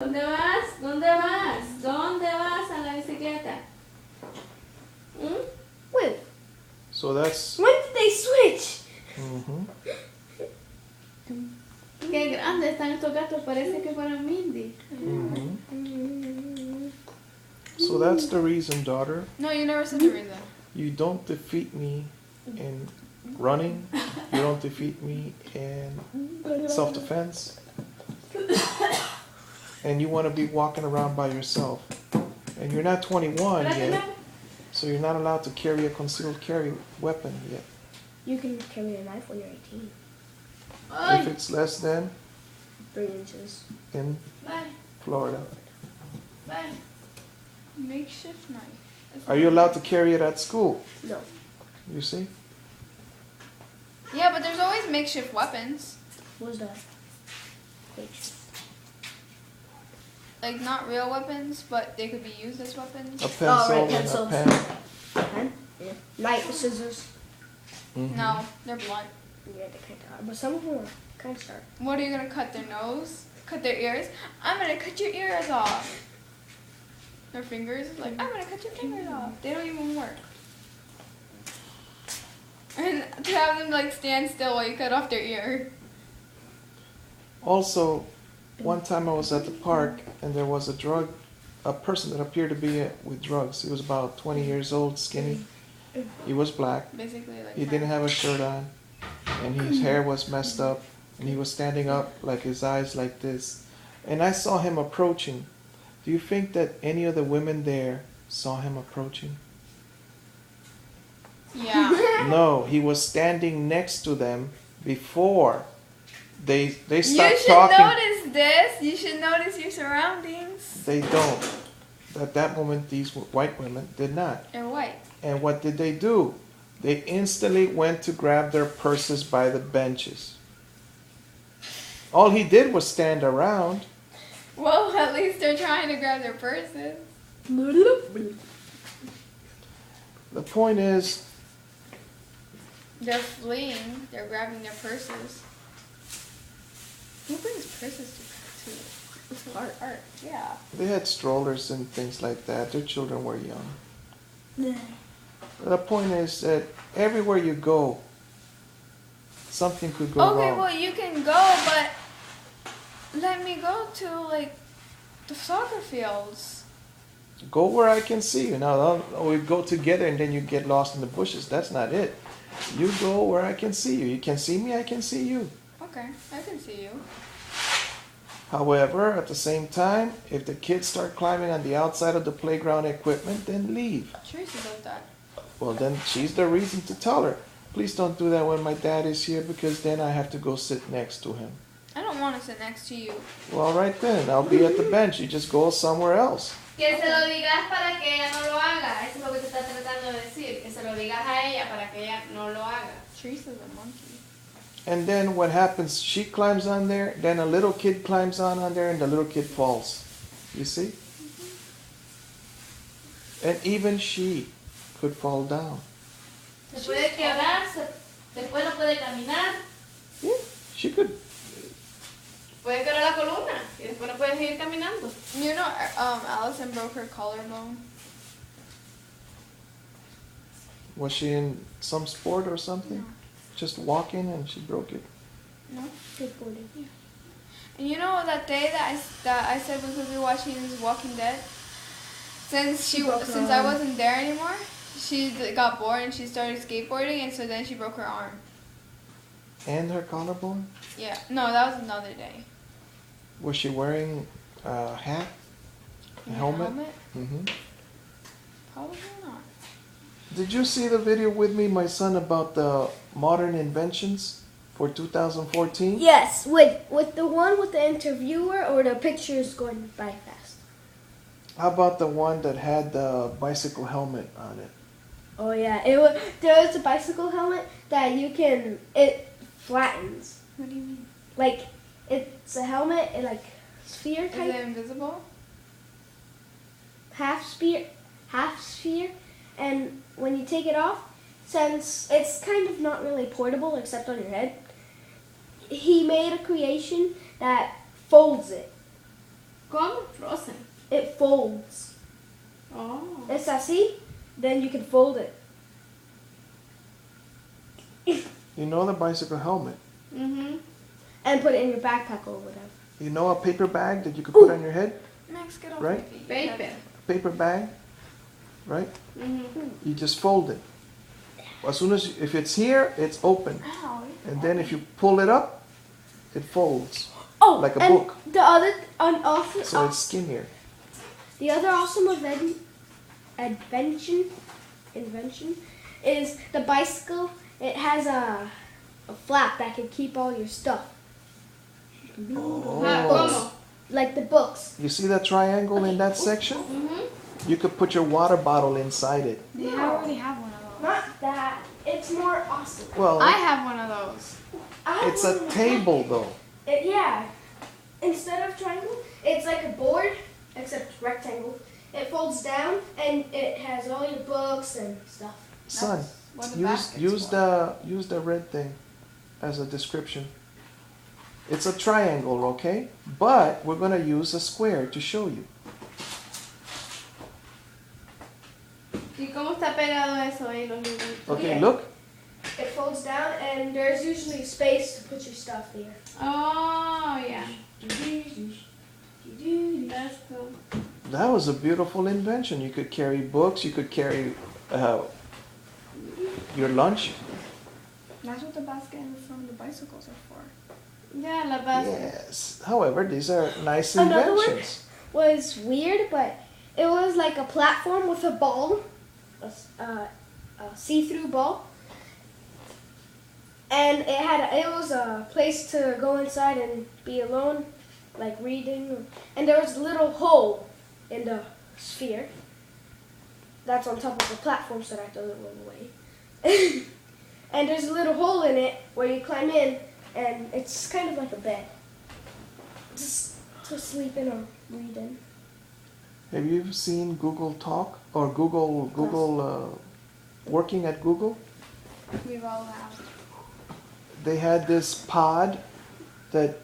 ¿Dónde vas? ¿Dónde vas? ¿Dónde vas a la bicicleta? Wait. So that's. When did they switch? Qué grandes están estos gatos, parece que fueran Mindy. So that's the reason, daughter. No, you never said the reason. You don't defeat me in running. You don't defeat me in self-defense. And you want to be walking around by yourself. And you're not 21 yet, so you're not allowed to carry a concealed carry weapon yet. You can carry a knife when you're 18. If it's less than 3 inches. in Florida. Bye. Makeshift knife. Are you allowed to carry it at school? No. You see? Yeah, but there's always makeshift weapons. What's that? Like, not real weapons, but they could be used as weapons. A pencil right, and pencils. a pen. Pen? Yeah. Knife, scissors. No, they're blunt. Yeah, they kind of are. But some of them are kind of sharp. What are you gonna cut their nose? Cut their ears? I'm gonna cut your ears off. Their fingers? Like, I'm gonna cut your fingers off. They don't even work. And to have them, like, stand still while you cut off their ear. Also, one time I was at the park and there was a person that appeared to be with drugs. He was about 20 years old, skinny. He was black. Basically, like He didn't have a shirt on, and his hair was messed up, and he was standing up, like his eyes like this. And I saw him approaching. Do you think that any of the women there saw him approaching? Yeah. No, he was standing next to them before they You stopped should talking. notice this. You should notice your surroundings. They don't. At that moment, these white women did not. They're white. And what did they do? They instantly went to grab their purses by the benches. All he did was stand around. Well, at least they're trying to grab their purses. The point is, They're fleeing. They're grabbing their purses. Who brings purses to art? Yeah. they had strollers and things like that. Their children were young. The point is that everywhere you go, something could go Okay, wrong. well, you can go, but let me go to, like, the soccer fields. Go where I can see you. Now, we go together and then you get lost in the bushes. That's not it. You go where I can see you. You can see me, I can see you. Okay, I can see you. However, at the same time, if the kids start climbing on the outside of the playground equipment, then leave. Tracy does that. Well, then she's the reason to tell her, please don't do that when my dad is here because then I have to go sit next to him. I don't want to sit next to you. Well, right then, I'll be at the bench. You just go somewhere else. Que se lo digas para que ella no lo haga. Eso es lo que te está tratando de decir. Que se lo digas a ella para que ella no lo haga. Teresa's a monkey. And then what happens? She climbs on there, then a little kid climbs on there, and the little kid falls. You see? And even she could fall down. Se puede quebrar, después no puede caminar. Yeah, she could. Puede quebrar la columna y después no puede seguir caminando. You know, Allison broke her collarbone. Was she in some sport or something? No. Just walking and she broke it. No. Skateboarding. And you know that day that I said because we were watching this Walking Dead? Since I wasn't there anymore, she got bored and she started skateboarding, and so then she broke her arm. And her collarbone? Yeah. No, that was another day. Was she wearing a hat? A helmet? Mm-hmm. Probably not. Did you see the video with me, my son, about the modern inventions for 2014? Yes, with the one with the interviewer or the pictures going by fast? How about the one that had the bicycle helmet on it? Oh yeah, there was a bicycle helmet that it flattens. What do you mean? Like it's a helmet, like sphere Is type, it invisible? half sphere, and when you take it off, since it's kind of not really portable except on your head, he made a creation that folds it. ¿Cómo? Frozen. It folds. Oh. It's así, then you can fold it. You know the bicycle helmet. Mhm. And put it in your backpack or whatever. You know a paper bag that you could put on your head? Max, get off Right? my feet. Paper. Paper bag, right? Mhm. You just fold it. As soon as, if it's here, it's open. Ow. And then if you pull it up, it folds. Oh, Like a and book. The other, awesome, So it's skinnier. the other awesome invention is the bicycle. It has a flap that can keep all your stuff, Ah, ¿cómo? like the books. You see that triangle in that section? Mhm. You could put your water bottle inside it. Yeah, I already have one of those. Not that. It's more awesome. Well, I have one of those. it's a table though. Yeah. Instead of triangle, it's like a board, except rectangle. It folds down and it has all your books and stuff. Son, What the use basket's for. the red thing as a description. It's a triangle, okay? But we're gonna use a square to show you. ¿Y cómo está pegado eso ahí los libros? Okay, Yeah. look. It folds down and there's usually space to put your stuff there. Oh, yeah. That's cool. That was a beautiful invention. You could carry books. You could carry your lunch. That's what the basket from the bicycles are for. Yeah, la base. Yes. However, these are nice Another one? inventions. Was weird, but it was like a platform with a ball, a see-through ball, and it was a place to go inside and be alone, like reading, and there was a little hole in the sphere that's on top of the platform so that it doesn't roll away. And there's a little hole in it where you climb in, and it's kind of like a bed, just to sleep in or read in. Have you seen Google Talk or Google working at Google? We've all have. They had this pod that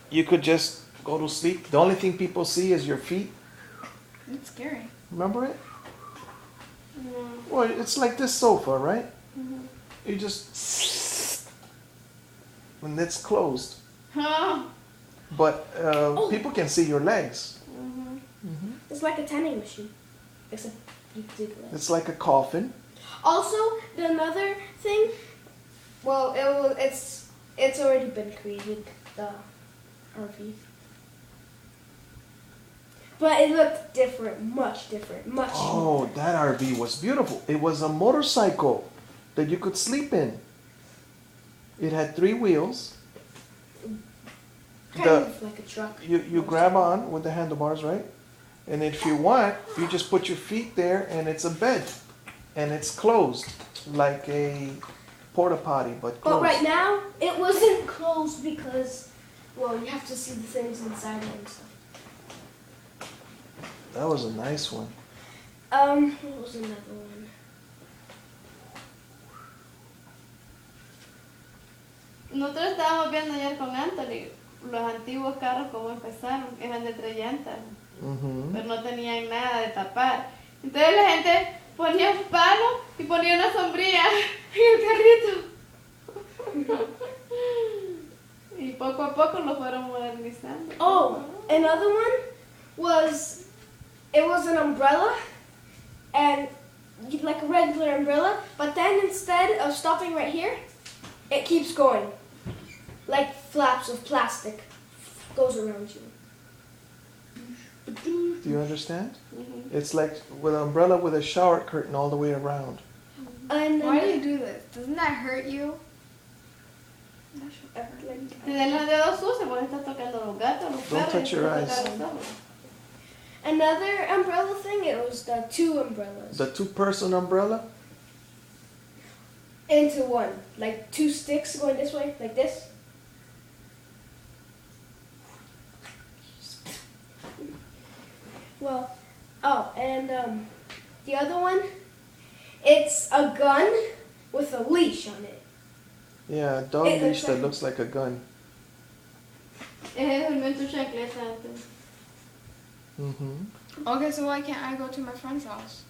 you could just go to sleep. The only thing people see is your feet. It's scary. Remember it? No. Well, it's like this sofa, right? Mhm. You just and it's closed, Oh. but people can see your legs. Mhm. It's like a tanning machine, except you dig less. It's like a coffin. Also, another thing, well, it's already been created, the RV. But it looked different, much different, much. Oh, that RV was beautiful. It was a motorcycle that you could sleep in. It had 3 wheels. kind the- of like a truck. You grab on with the handlebars, right? And if you want, you just put your feet there and it's a bed. And it's closed, like a porta potty, but closed. But right now, it wasn't closed because, well, you have to see the things inside it and stuff. That was a nice one. What was another one? Nosotros estábamos viendo ayer con Anthony los antiguos carros cómo empezaron, que eran de 3 llantas, Mhm. pero no tenían nada de tapar. Entonces la gente ponía un palo y ponía una sombrilla en el carrito. Y poco a poco lo fueron modernizando. Oh, another one was, it was an umbrella, and like a regular umbrella, but then instead of stopping right here, it keeps going. Like flaps of plastic goes around you. Do you understand? Mhm. It's like with an umbrella with a shower curtain all the way around. And Why do then you do this? Doesn't that hurt you? Te den los dedos sucios porque estás tocando los gatos, los Don't perros. touch your y eyes. estás tocando los ojos. another umbrella thing, it was the 2 umbrellas The 2-person umbrella? into one. Like 2 sticks going this way, like this. Well, oh, and the other one, it's a gun with a leash on it. Yeah, a dog It leash looks that like- looks like a gun. Es el momento chancleta antes. Mm-hmm. Okay, so why can't I go to my friend's house?